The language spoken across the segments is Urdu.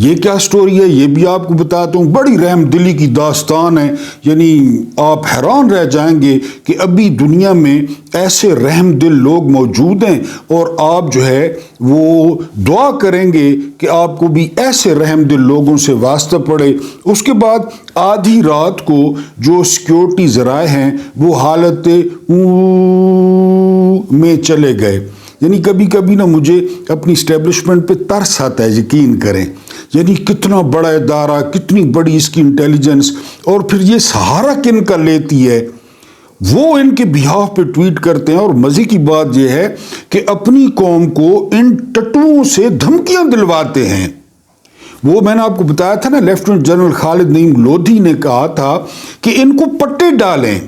یہ کیا سٹوری ہے یہ بھی آپ کو بتاتا ہوں، بڑی رحم دلی کی داستان ہے، یعنی آپ حیران رہ جائیں گے کہ ابھی دنیا میں ایسے رحم دل لوگ موجود ہیں، اور آپ جو ہے وہ دعا کریں گے کہ آپ کو بھی ایسے رحم دل لوگوں سے واسطہ پڑے۔ اس کے بعد آدھی رات کو جو سیکیورٹی ذرائع ہیں وہ حالت میں چلے گئے، یعنی کبھی کبھی نا مجھے اپنی اسٹیبلشمنٹ پہ ترس آتا ہے، یقین کریں، یعنی کتنا بڑا ادارہ، کتنی بڑی اس کی انٹیلیجنس، اور پھر یہ سہارا کن کا لیتی ہے، وہ ان کے بیہاف پہ ٹویٹ کرتے ہیں۔ اور مزے کی بات یہ ہے کہ اپنی قوم کو ان ٹٹوؤں سے دھمکیاں دلواتے ہیں۔ وہ میں نے آپ کو بتایا تھا نا، لیفٹیننٹ جنرل خالد نعیم لودھی نے کہا تھا کہ ان کو پٹے ڈالیں،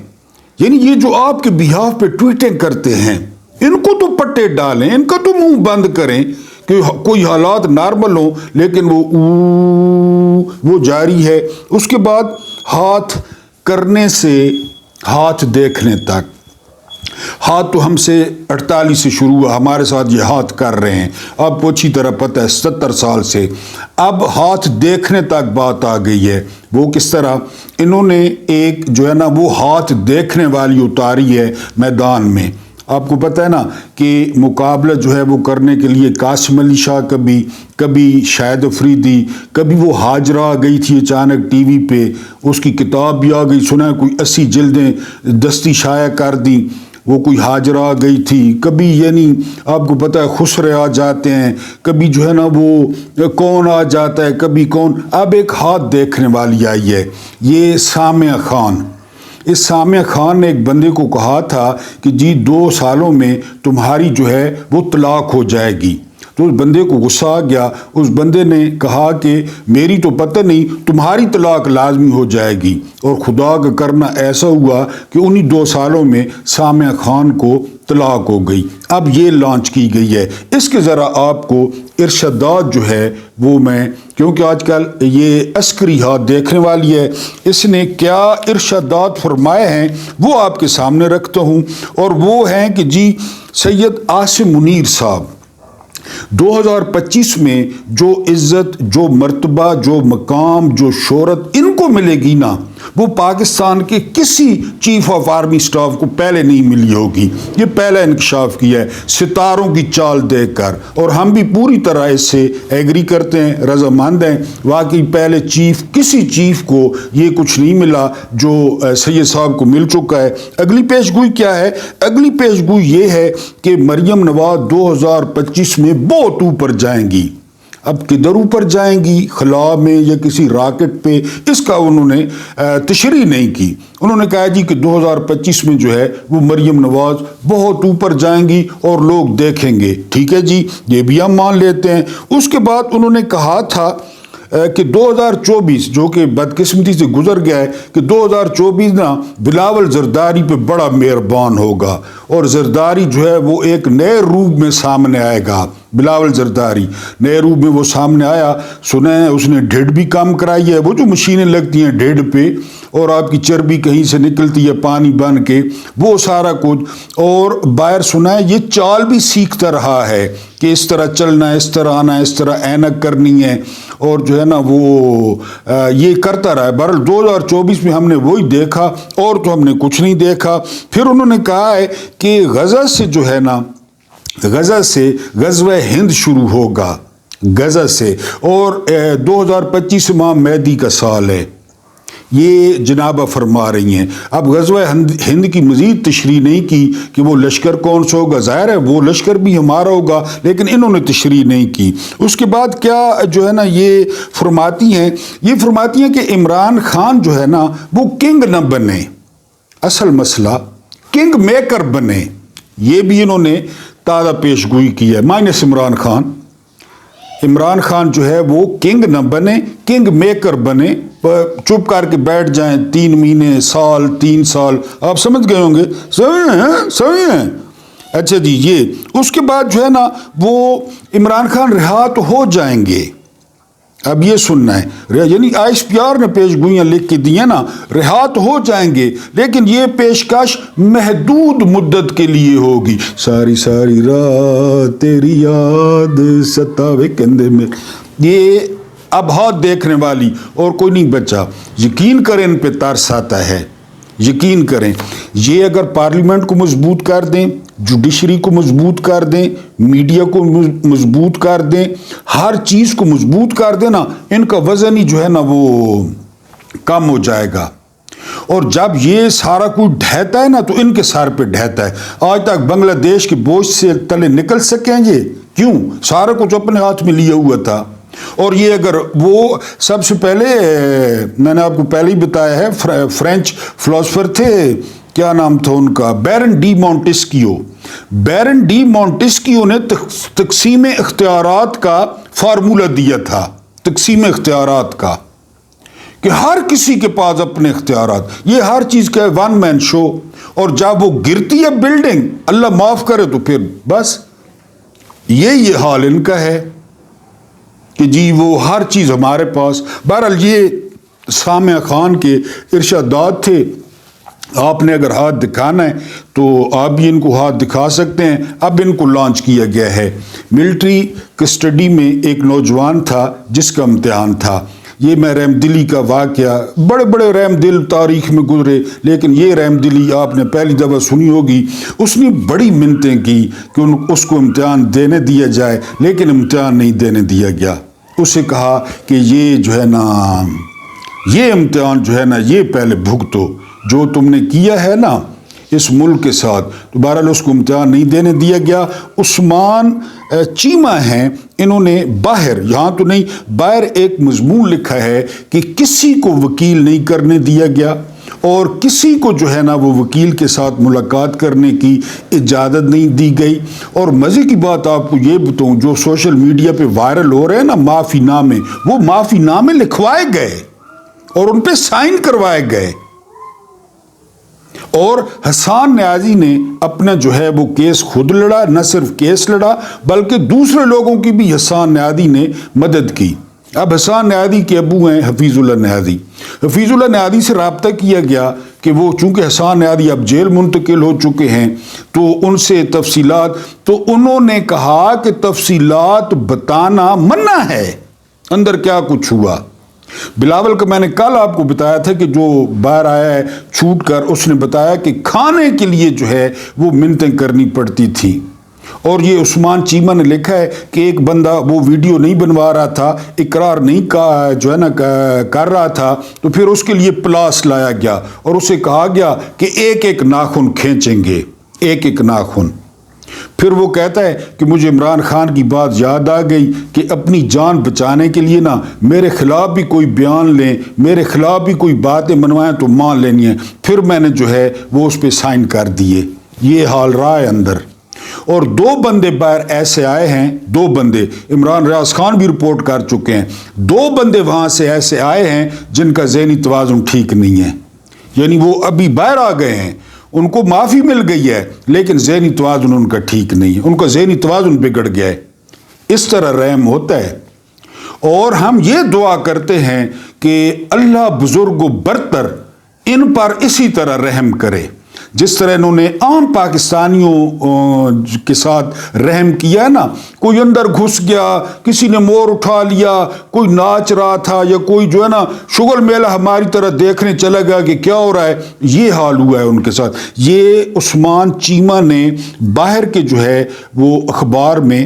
یعنی یہ جو آپ کے بیہاف پہ ٹویٹیں کرتے ہیں ان کو تو پٹے ڈالیں، ان کا تو منہ بند کریں کہ کوئی حالات نارمل ہوں، لیکن وہ جاری ہے۔ اس کے بعد ہاتھ کرنے سے ہاتھ دیکھنے تک، ہاتھ تو ہم سے 48 سے شروع ہوا، ہمارے ساتھ یہ ہاتھ کر رہے ہیں، آپ کو اچھی طرح پتہ ہے 70 سال سے، اب ہاتھ دیکھنے تک بات آ گئی ہے۔ وہ کس طرح؟ انہوں نے ایک جو ہے نا وہ ہاتھ دیکھنے والی اتاری ہے میدان میں۔ آپ کو پتہ ہے نا کہ مقابلہ جو ہے وہ کرنے کے لیے قاسم علی شاہ، کبھی شاہد افریدی، کبھی وہ ہاجرہ آ گئی تھی اچانک ٹی وی پہ، اس کی کتاب بھی آ گئی، سنا ہے کوئی 80 جلدیں دستی شائع کر دیں، وہ کوئی ہاجرہ آ گئی تھی، کبھی یعنی آپ کو پتہ ہے خسرے آ جاتے ہیں، کبھی جو ہے نا وہ کون آ جاتا ہے، کبھی کون۔ اب ایک ہاتھ دیکھنے والی آئی ہے، یہ سامع خان۔ اس سامع خان نے ایک بندے کو کہا تھا کہ جی 2 سالوں میں تمہاری جو ہے وہ طلاق ہو جائے گی، تو اس بندے کو غصہ آ گیا، اس بندے نے کہا کہ میری تو پتہ نہیں، تمہاری طلاق لازمی ہو جائے گی، اور خدا کا کرنا ایسا ہوا کہ انہی 2 سالوں میں سامع خان کو طلاق ہو گئی۔ اب یہ لانچ کی گئی ہے، اس کے ذرا آپ کو ارشادات جو ہے وہ میں، کیونکہ آج کل یہ عسکری ہاتھ دیکھنے والی ہے، اس نے کیا ارشادات فرمائے ہیں وہ آپ کے سامنے رکھتا ہوں، اور وہ ہیں کہ جی سید عاصم منیر صاحب 2025 میں جو عزت، جو مرتبہ، جو مقام، جو شہرت ان کو ملے گی نا، وہ پاکستان کے کسی چیف آف آرمی سٹاف کو پہلے نہیں ملی ہوگی۔ یہ پہلا انکشاف کیا ہے ستاروں کی چال دیکھ کر، اور ہم بھی پوری طرح اس سے ایگری کرتے ہیں، رضامند ہیں۔ واقعی پہلے کسی چیف کو یہ کچھ نہیں ملا جو سید صاحب کو مل چکا ہے۔ اگلی پیش گوئی کیا ہے؟ اگلی پیش گوئی یہ ہے کہ مریم نواز 2025 میں بہت اوپر جائیں گی۔ اب کدھر اوپر جائیں گی، خلا میں یا کسی راکٹ پہ، اس کا انہوں نے تشریح نہیں کی۔ انہوں نے کہا جی کہ 2025 میں جو ہے وہ مریم نواز بہت اوپر جائیں گی اور لوگ دیکھیں گے۔ ٹھیک ہے جی، یہ بھی ہم مان لیتے ہیں۔ اس کے بعد انہوں نے کہا تھا کہ 2024 جو کہ بدقسمتی سے گزر گیا ہے، کہ 2024 نا بلاول زرداری پہ بڑا مہربان ہوگا، اور زرداری جو ہے وہ ایک نئے روپ میں سامنے آئے گا۔ بلاول زرداری نئے روپ میں وہ سامنے آیا، سنیں اس نے ڈھیڈ بھی کام کرائی ہے، وہ جو مشینیں لگتی ہیں ڈھیڈ پہ اور آپ کی چربی کہیں سے نکلتی ہے پانی بن کے، وہ سارا کچھ، اور باہر سنا ہے یہ چال بھی سیکھتا رہا ہے کہ اس طرح چلنا ہے، اس طرح آنا ہے، اس طرح اینک کرنی ہے، اور جو ہے نا وہ یہ کرتا رہا ہے۔ بہرحال 2024 میں ہم نے وہی دیکھا، اور تو ہم نے کچھ نہیں دیکھا۔ پھر انہوں نے کہا ہے کہ غزہ سے جو ہے نا، غزہ سے غزوہ ہند شروع ہوگا، غزہ سے، اور 2025 ماہ مہدی کا سال ہے، یہ جنابہ فرما رہی ہیں۔ اب غزوہ ہند کی مزید تشریح نہیں کی کہ وہ لشکر کون سا ہوگا، ظاہر ہے وہ لشکر بھی ہمارا ہوگا، لیکن انہوں نے تشریح نہیں کی۔ اس کے بعد کیا جو ہے نا یہ فرماتی ہیں کہ عمران خان جو ہے نا وہ کنگ نہ بنے، اصل مسئلہ کنگ میکر بنے، یہ بھی انہوں نے تازہ پیش گوئی کی ہے۔ مائنس عمران خان جو ہے وہ کنگ نہ بنے، کنگ میکر بنے، چپ کر کے بیٹھ جائیں 3 مہینے، سال، 3 سال، آپ سمجھ گئے ہوں گے، صحیح ہیں۔ اچھا جی، یہ اس کے بعد جو ہے نا وہ عمران خان رہا تو ہو جائیں گے۔ اب یہ سننا ہے، یعنی ISPR نے پیش گوئیاں لکھ کے دی ہیں نا، رہا تو ہو جائیں گے، لیکن یہ پیشکش محدود مدت کے لیے ہوگی۔ ساری رات تیری یاد ستاوے کندے میں، یہ اب ہاتھ دیکھنے والی اور کوئی نہیں بچا۔ یقین کریں ان پہ ترس آتا ہے، یقین کریں۔ یہ اگر پارلیمنٹ کو مضبوط کر دیں، جوڈیشری کو مضبوط کر دیں، میڈیا کو مضبوط کر دیں، ہر چیز کو مضبوط کر دیں نا، ان کا وزن ہی جو ہے نا وہ کم ہو جائے گا۔ اور جب یہ سارا کوئی ڈھہتا ہے نا تو ان کے سر پہ ڈھہتا ہے۔ آج تک بنگلہ دیش کے بوجھ سے تلے نکل سکیں یہ؟ کیوں؟ سارا کچھ اپنے ہاتھ میں لیا ہوا تھا۔ اور یہ اگر وہ سب سے پہلے میں نے آپ کو پہلے ہی بتایا ہے، فرینچ فلاسفر تھے، کیا نام تھا ان کا، بیرن ڈی مونٹسکیو۔ بیرن ڈی مونٹسکیو نے تقسیم اختیارات کا فارمولہ دیا تھا، تقسیم اختیارات کا، کہ ہر کسی کے پاس اپنے اختیارات، یہ ہر چیز کا ون مین شو۔ اور جب وہ گرتی ہے بلڈنگ، اللہ معاف کرے، تو پھر بس یہ حال ان کا ہے کہ جی وہ ہر چیز ہمارے پاس۔ بہرحال یہ سامع خان کے ارشادات تھے۔ آپ نے اگر ہاتھ دکھانا ہے تو آپ بھی ان کو ہاتھ دکھا سکتے ہیں۔ اب ان کو لانچ کیا گیا ہے۔ ملٹری کسٹڈی میں ایک نوجوان تھا جس کا امتحان تھا۔ یہ میں رحم دلی کا واقعہ، بڑے بڑے رحم دل تاریخ میں گزرے، لیکن یہ رحم دلی آپ نے پہلی دفعہ سنی ہوگی۔ اس نے بڑی منتیں کی کہ اس کو امتحان دینے دیا جائے، لیکن امتحان نہیں دینے دیا گیا۔ اسے کہا کہ یہ جو ہے نا، یہ امتحان جو ہے نا، یہ پہلے بھگتو، جو تم نے کیا ہے نا اس ملک کے ساتھ۔ تو بہرحال اس کو امتحان نہیں دینے دیا گیا۔ عثمان چیمہ ہیں، انہوں نے باہر، یہاں تو نہیں، باہر ایک مضمون لکھا ہے کہ کسی کو وکیل نہیں کرنے دیا گیا، اور کسی کو جو ہے نا وہ وکیل کے ساتھ ملاقات کرنے کی اجازت نہیں دی گئی۔ اور مزے کی بات آپ کو یہ بتاؤں، جو سوشل میڈیا پہ وائرل ہو رہے ہیں نا معافی نامے، وہ معافی نامے لکھوائے گئے اور ان پہ سائن کروائے گئے۔ اور حسان نیازی نے اپنا جو ہے وہ کیس خود لڑا، نہ صرف کیس لڑا بلکہ دوسرے لوگوں کی بھی حسان نیازی نے مدد کی۔ اب حسان نیازی کے ابو ہیں حفیظ اللہ نیازی۔ حفیظ اللہ نیازی سے رابطہ کیا گیا کہ وہ چونکہ حسان نیازی اب جیل منتقل ہو چکے ہیں تو ان سے تفصیلات، تو انہوں نے کہا کہ تفصیلات بتانا منع ہے، اندر کیا کچھ ہوا۔ بلاول کا میں نے کل آپ کو بتایا تھا کہ جو باہر آیا ہے چھوٹ کر، اس نے بتایا کہ کھانے کے لیے جو ہے وہ منتیں کرنی پڑتی تھی۔ اور یہ عثمان چیمہ نے لکھا ہے کہ ایک بندہ وہ ویڈیو نہیں بنوا رہا تھا، اقرار نہیں جو ہے نا کر رہا تھا، تو پھر اس کے لیے پلاس لایا گیا اور اسے کہا گیا کہ ایک ایک ناخن کھینچیں گے، ایک ایک ناخن۔ پھر وہ کہتا ہے کہ مجھے عمران خان کی بات یاد آ گئی کہ اپنی جان بچانے کے لیے نا میرے خلاف بھی کوئی بیان لیں، میرے خلاف بھی کوئی باتیں منوائیں تو مان لینی ہیں۔ پھر میں نے جو ہے وہ اس پہ سائن کر دیے۔ یہ حال رہا ہے اندر۔ اور دو بندے باہر ایسے آئے ہیں، دو بندے، عمران ریاض خان بھی رپورٹ کر چکے ہیں، دو بندے وہاں سے ایسے آئے ہیں جن کا ذہنی توازن ٹھیک نہیں ہے، یعنی وہ ابھی باہر آ گئے ہیں، ان کو معافی مل گئی ہے لیکن ذہنی توازن ان کا ٹھیک نہیں ہے، ان کا ذہنی توازن بگڑ گیا ہے۔ اس طرح رحم ہوتا ہے۔ اور ہم یہ دعا کرتے ہیں کہ اللہ بزرگ و برتر ان پر اسی طرح رحم کرے، جس طرح انہوں نے عام پاکستانیوں کے ساتھ رحم کیا نا۔ کوئی اندر گھس گیا، کسی نے مور اٹھا لیا، کوئی ناچ رہا تھا یا کوئی جو ہے نا شغل میلہ ہماری طرح دیکھنے چلا گیا کہ کیا ہو رہا ہے، یہ حال ہوا ہے ان کے ساتھ۔ یہ عثمان چیمہ نے باہر کے جو ہے وہ اخبار میں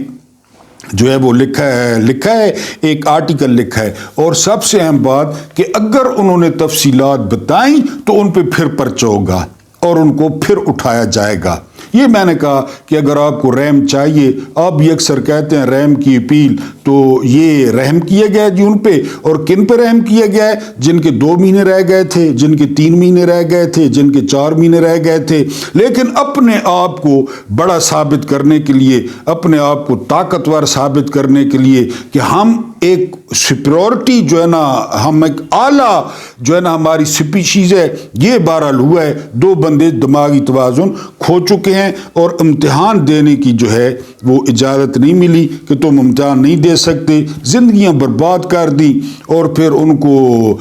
جو ہے وہ لکھا ہے ایک آرٹیکل لکھا ہے، اور سب سے اہم بات کہ اگر انہوں نے تفصیلات بتائیں تو ان پہ پھر پرچہ ہوگا اور ان کو پھر اٹھایا جائے گا۔ یہ میں نے کہا کہ اگر آپ کو رحم چاہیے، آپ بھی اکثر کہتے ہیں رحم کی اپیل، تو یہ رحم کیا گیا جی ان پہ۔ اور کن پہ رحم کیا گیا ہے؟ جن کے 2 مہینے رہ گئے تھے، جن کے 3 مہینے رہ گئے تھے، جن کے 4 مہینے رہ گئے تھے، لیکن اپنے آپ کو بڑا ثابت کرنے کے لیے، اپنے آپ کو طاقتور ثابت کرنے کے لیے کہ ہم ایک سپیورٹی جو ہے نا، ہم ایک اعلیٰ جو ہے نا ہماری سپیشیز ہے، یہ بہرحال ہوا ہے۔ 2 بندے دماغی توازن کھو چکے ہیں اور امتحان دینے کی جو ہے وہ اجازت نہیں ملی کہ تم امتحان نہیں دے سکتے، زندگیاں برباد کر دی اور پھر ان کو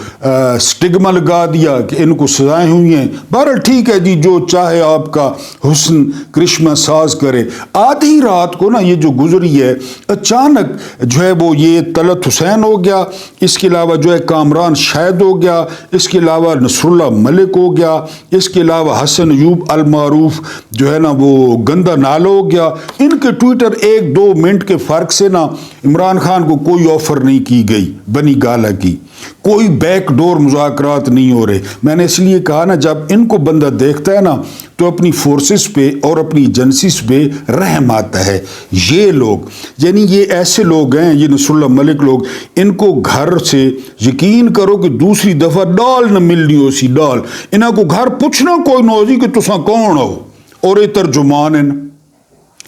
سٹگما لگا دیا کہ ان کو سزائیں ہوئی ہیں۔ بہرحال ٹھیک ہے جی، جو چاہے آپ کا حسن کرشمہ ساز کرے۔ آدھی رات کو نا یہ جو گزری ہے، اچانک جو ہے وہ یہ دولت حسین ہو گیا، اس کے علاوہ جو ہے کامران شاہد ہو گیا، اس کے علاوہ نصر اللہ ملک ہو گیا، اس کے علاوہ حسن ایوب المعروف جو ہے نا وہ گندا نالو ہو گیا. ان کے ٹویٹر 1-2 منٹ کے فرق سے نا عمران خان کو کوئی آفر نہیں کی گئی بنی گالا کی، کوئی بیک ڈور مذاکرات نہیں ہو رہے. میں نے اس لیے کہا نا جب ان کو بندہ دیکھتا ہے نا تو اپنی فورسز پہ اور اپنی ایجنسیز پہ رحم آتا ہے. یہ لوگ یعنی یہ ایسے لوگ ہیں، یہ نصر اللہ ملک لوگ، ان کو گھر سے یقین کرو کہ دوسری دفعہ ڈال نہ ملنی ہو سی ڈال، انہاں کو گھر پوچھنا کوئی نہ ہو سی کہ تساں کون ہو، اور یہ ترجمان ہیں،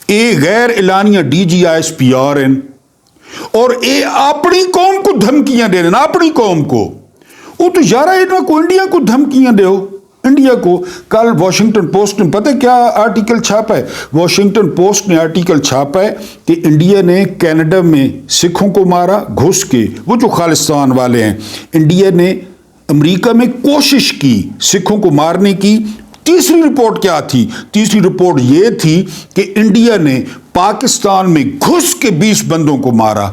اے غیر اعلانیہ DGISPR ہیں، اور اے اپنی قوم کو دھمکیاں دے رہے ہیں، اپنی قوم کو. وہ تو یارہ انہاں کو انڈیا کو دھمکیاں دے ہو. انڈیا کو کل واشنگٹن پوسٹ نے پتہ کیا آرٹیکل چھاپا ہے؟ واشنگٹن پوسٹ نے آرٹیکل چھاپا ہے کہ انڈیا نے کینیڈا میں سکھوں کو مارا گھس کے، وہ جو خالستان والے ہیں. انڈیا نے امریکہ میں کوشش کی سکھوں کو مارنے کی. تیسری رپورٹ کیا تھی؟ تیسری رپورٹ یہ تھی کہ انڈیا نے پاکستان میں گھس کے 20 بندوں کو مارا،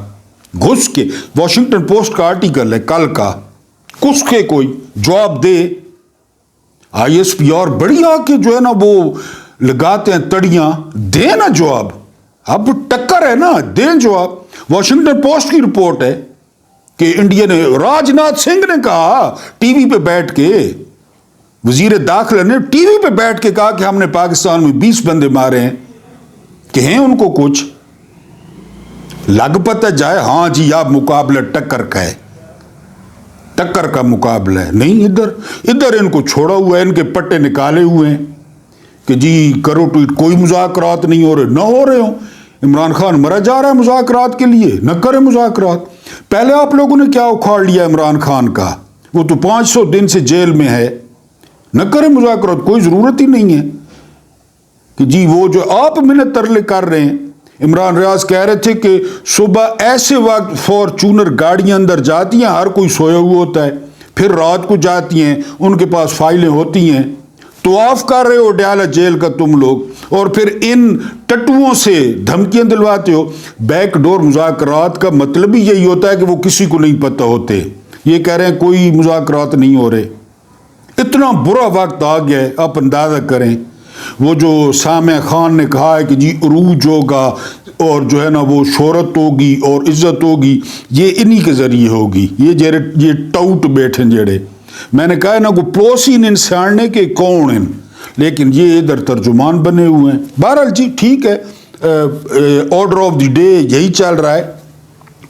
گھس کے. واشنگٹن پوسٹ کا آرٹیکل ہے کل کا. گھس کے کوئی جواب دے. ISPR بڑی آ کے جو ہے نا وہ لگاتے ہیں تڑیاں، دے نا جواب. اب ٹکر ہے نا، دیں جواب. واشنگٹن پوسٹ کی رپورٹ ہے کہ انڈیا نے، راج ناتھ سنگھ نے کہا ٹی وی پہ بیٹھ کے، وزیر داخلہ نے ٹی وی پہ بیٹھ کے کہا کہ ہم نے پاکستان میں 20 بندے مارے ہیں. کہیں ان کو کچھ لگ پتہ جائے ہاں جی اب مقابلہ ٹکر کا ہے، ٹکر کا مقابلہ ہے. نہیں، ادھر ان کو چھوڑا ہوا ہے، ان کے پٹے نکالے ہوئے ہیں کہ جی کرو ٹویٹ. کوئی مذاکرات نہیں ہو رہے، نہ ہو رہے ہوں. عمران خان مرا جا رہا ہے مذاکرات کے لیے، نہ کرے مذاکرات. پہلے آپ لوگوں نے کیا اکھاڑ لیا عمران خان کا؟ وہ تو 500 دن سے جیل میں ہے. نہ کرے مذاکرات، کوئی ضرورت ہی نہیں ہے کہ جی وہ جو آپ منت ترلے کر رہے ہیں. عمران ریاض کہہ رہے تھے کہ صبح ایسے وقت فارچونر گاڑیاں اندر جاتی ہیں، ہر کوئی سویا ہوا ہوتا ہے، پھر رات کو جاتی ہیں، ان کے پاس فائلیں ہوتی ہیں. طواف کر رہے ہو ڈیالہ جیل کا تم لوگ، اور پھر ان ٹٹوؤں سے دھمکیاں دلواتے ہو. بیک ڈور مذاکرات کا مطلب ہی یہی ہوتا ہے کہ وہ کسی کو نہیں پتہ ہوتے. یہ کہہ رہے ہیں کوئی مذاکرات نہیں ہو رہے. اتنا برا وقت آ گیا ہے، آپ اندازہ کریں. وہ جو سامع خان نے کہا ہے کہ جی عروج ہوگا اور جو ہے نا وہ شہرت ہوگی اور عزت ہوگی، یہ انہی کے ذریعے ہوگی. یہ ٹاؤٹ بیٹھے جڑے، میں نے کہا ہے نا کو پڑوسی نے انساننے کے کون ہیں، لیکن یہ ادھر ترجمان بنے ہوئے ہیں. بہرحال جی ٹھیک ہے، آرڈر آف دی ڈے یہی چل رہا ہے.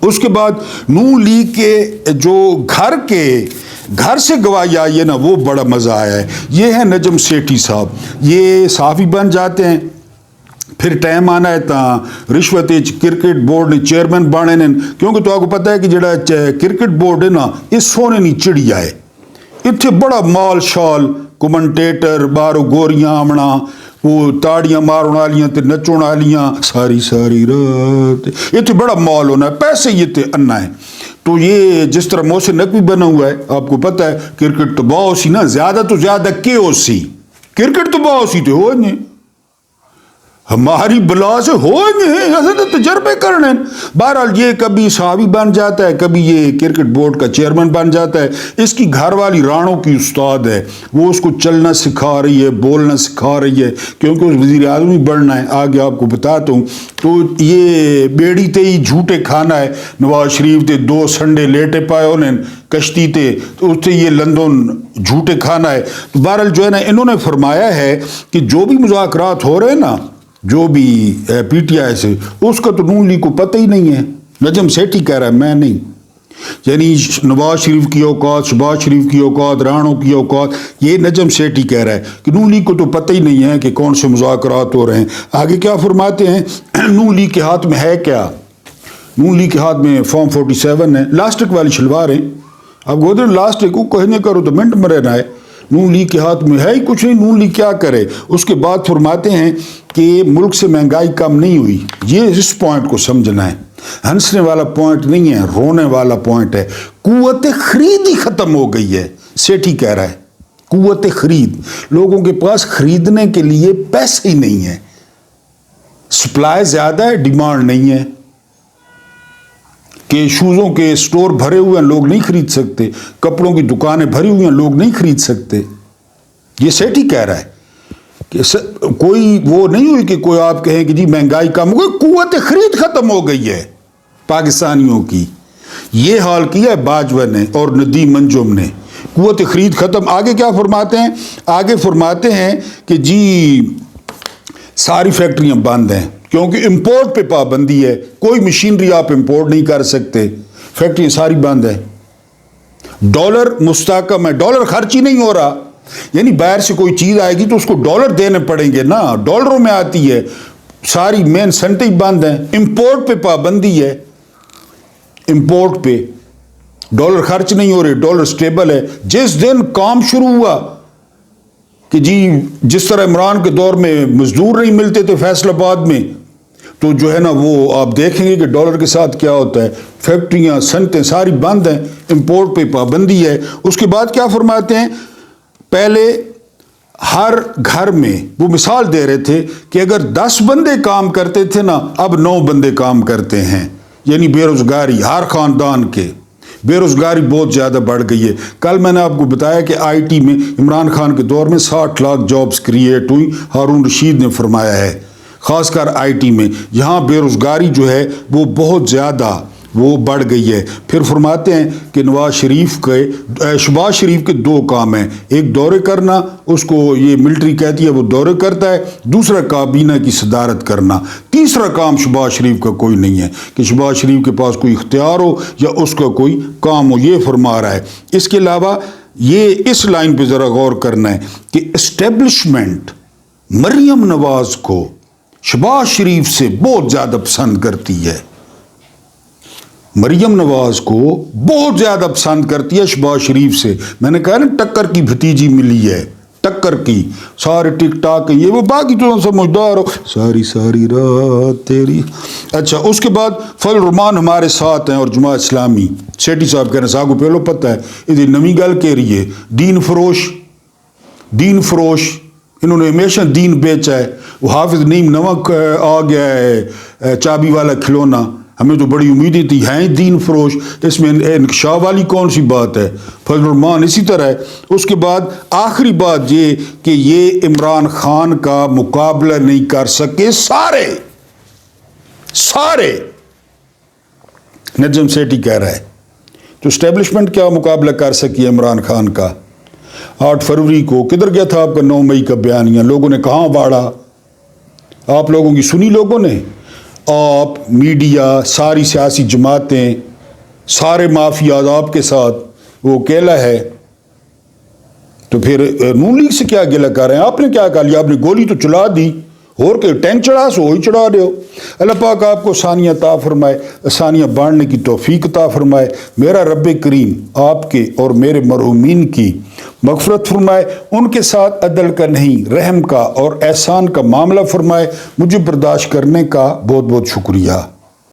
اس کے بعد نون لیگ کے جو گھر سے گواہی آئی ہے نا، وہ بڑا مزہ آیا ہے. یہ ہے نجم سیٹھی صاحب، یہ صحافی بن جاتے ہیں، پھر ٹائم آنا ہے تاں رشوت کرکٹ بورڈ نے چیئرمین بانے نے. کیونکہ تو آپ کو پتہ ہے کہ جڑا کرکٹ بورڈ ہے نا یہ سونے نہیں چڑیا ہے. اتنے بڑا مال شال کمنٹیٹر بارو گوریاں آمنا، وہ تاڑیاں مارن والیاں تے نچن والیاں ساری رات. اتنے بڑا مال ہونا ہے، پیسے یہ تے انا ہے. تو یہ جس طرح محسن نقوی بنا ہوا ہے، آپ کو پتہ ہے کرکٹ تو بہت سی نا، زیادہ تو زیادہ کیو سی کرکٹ تو بہت سی تو ہو نہیں، ہماری بلا سے ہو نہیں، ایسے تو تجربے کرنے. بہرحال یہ کبھی صحافی بن جاتا ہے، کبھی یہ کرکٹ بورڈ کا چیئرمین بن جاتا ہے. اس کی گھر والی رانوں کی استاد ہے، وہ اس کو چلنا سکھا رہی ہے، بولنا سکھا رہی ہے، کیونکہ اس وزیر اعظم ہی بڑھنا ہے. آگے آپ کو بتاتا ہوں. تو یہ بیڑی تے ہی جھوٹے کھانا ہے. نواز شریف تے 2 سنڈے لیٹے پائے انہیں کشتی تے، تو اس سے یہ لندن جھوٹے کھانا ہے. تو بہرحال جو ہے نا انہوں نے فرمایا ہے کہ جو بھی مذاکرات ہو رہے ہیں نا، جو بھی پی ٹی آئی سے، اس کا تو نون لیگ کو پتہ ہی نہیں ہے. نجم سیٹھی کہہ رہا ہے میں نہیں. یعنی نواز شریف کی اوقات، شہباز شریف کی اوقات، رانوں کی اوقات، یہ نجم سیٹھی کہہ رہا ہے کہ نون لیگ کو تو پتہ ہی نہیں ہے کہ کون سے مذاکرات ہو رہے ہیں. آگے کیا فرماتے ہیں؟ نون لیگ کے ہاتھ میں ہے کیا؟ نون لیگ کے ہاتھ میں فارم 47 ہے، لاسٹک والی شلوار ہیں. اب گودن لاسٹک کو کہنے کرو تو منٹ میں رہنا ہے. نون لیگ کے ہاتھ میں ہے ہی کچھ نہیں. نون لیگ کیا کرے؟ اس کے بعد فرماتے ہیں کہ ملک سے مہنگائی کم نہیں ہوئی. یہ اس پوائنٹ کو سمجھنا ہے، ہنسنے والا پوائنٹ نہیں ہے، رونے والا پوائنٹ ہے. قوت خرید ہی ختم ہو گئی ہے، سیٹھی کہہ رہا ہے. قوت خرید، لوگوں کے پاس خریدنے کے لیے پیسے ہی نہیں ہے. سپلائی زیادہ ہے، ڈیمانڈ نہیں ہے. کہ شوزوں کے سٹور بھرے ہوئے ہیں لوگ نہیں خرید سکتے، کپڑوں کی دکانیں بھری ہوئی ہیں لوگ نہیں خرید سکتے. یہ سیٹھی کہہ رہا ہے کہ کوئی وہ نہیں ہوئی کہ کوئی آپ کہیں کہ جی مہنگائی کم ہو گئی، قوت خرید ختم ہو گئی ہے پاکستانیوں کی. یہ حال کیا ہے باجوہ نے اور ندیم منجم نے، قوت خرید ختم. آگے کیا فرماتے ہیں؟ آگے فرماتے ہیں کہ جی ساری فیکٹریاں بند ہیں کیونکہ امپورٹ پہ پابندی ہے، کوئی مشینری آپ امپورٹ نہیں کر سکتے، فیکٹریاں ساری بند ہیں. ڈالر مستحکم ہے، ڈالر خرچ ہی نہیں ہو رہا، یعنی باہر سے کوئی چیز آئے گی تو اس کو ڈالر دینے پڑیں گے نا، ڈالروں میں آتی ہے. ساری مین صنعتیں بند ہیں، امپورٹ پہ پابندی ہے، امپورٹ پہ ڈالر خرچ نہیں ہو رہے، ڈالر سٹیبل ہے. جس دن کام شروع ہوا کہ جی جس طرح عمران کے دور میں مزدور نہیں ملتے تھے فیصل آباد میں، تو جو ہے نا وہ آپ دیکھیں گے کہ ڈالر کے ساتھ کیا ہوتا ہے، فیکٹریاں صنعتیں ساری بند ہیں، امپورٹ پہ پابندی ہے. اس کے بعد کیا فرماتے ہیں؟ پہلے ہر گھر میں وہ مثال دے رہے تھے کہ اگر 10 بندے کام کرتے تھے نا، اب 9 بندے کام کرتے ہیں. یعنی بے روزگاری ہر خاندان کے، بے روزگاری بہت زیادہ بڑھ گئی ہے. کل میں نے آپ کو بتایا کہ آئی ٹی میں عمران خان کے دور میں 60 لاکھ جابز کریٹ ہوئی، ہارون رشید نے فرمایا ہے، خاص کر آئی ٹی میں. یہاں بے روزگاری جو ہے وہ بہت زیادہ وہ بڑھ گئی ہے. پھر فرماتے ہیں کہ شہباز شریف کے 2 کام ہیں، ایک دورے کرنا، اس کو یہ ملٹری کہتی ہے وہ دورے کرتا ہے، دوسرا کابینہ کی صدارت کرنا. تیسرا کام شہباز شریف کا کوئی نہیں ہے کہ شہباز شریف کے پاس کوئی اختیار ہو یا اس کا کوئی کام ہو، یہ فرما رہا ہے. اس کے علاوہ یہ اس لائن پہ ذرا غور کرنا ہے کہ اسٹیبلشمنٹ مریم نواز کو شہباز شریف سے بہت زیادہ پسند کرتی ہے، مریم نواز کو بہت زیادہ پسند کرتی ہے شہباز شریف سے. میں نے کہا نا ٹکر کی بھتیجی ملی ہے، ٹکر کی، سارے ٹک ٹاک یہ وہ، باقی تو سمجھدار ہو، ساری ساری رات تیری. اچھا اس کے بعد فضل الرحمان ہمارے ساتھ ہیں اور جماعت اسلامی. سیٹھی صاحب کہہ رہے ہیں ساگو پہلو پتہ ہے یہ نمی گل کہہ رہی ہے، دین فروش، دین فروش، انہوں نے ہمیشہ دین بیچا ہے. وہ حافظ نعیم نمک آ گیا ہے چابی والا کھلونا، ہمیں تو بڑی امیدیں تھی، ہیں دین فروش، اس میں انکشاف والی کون سی بات ہے. فضل الرحمان اسی طرح ہے. اس کے بعد آخری بات یہ کہ یہ عمران خان کا مقابلہ نہیں کر سکے سارے نجم سیٹھی کہہ رہا ہے. تو اسٹیبلشمنٹ کیا مقابلہ کر سکی عمران خان کا؟ 8 فروری کو کدھر گیا تھا آپ کا 9 مئی کا بیانیہ؟ لوگوں نے کہاں باڑا؟ آپ لوگوں کی سنی لوگوں نے؟ آپ میڈیا، ساری سیاسی جماعتیں، سارے مافیاز آپ کے ساتھ، وہ اکیلا ہے. تو پھر نون لیگ سے کیا گلہ کر رہے ہیں؟ آپ نے کیا کہا لیا؟ آپ نے گولی تو چلا دی، اور کہ ٹینک چڑھا سو وہی چڑھا رہے ہو. اللہ پاک آپ کو آسانیاں عطا فرمائے، آسانیاں بانٹنے کی توفیق عطا فرمائے. میرا رب کریم آپ کے اور میرے مرحومین کی مغفرت فرمائے، ان کے ساتھ عدل کا نہیں رحم کا اور احسان کا معاملہ فرمائے. مجھے برداشت کرنے کا بہت بہت شکریہ.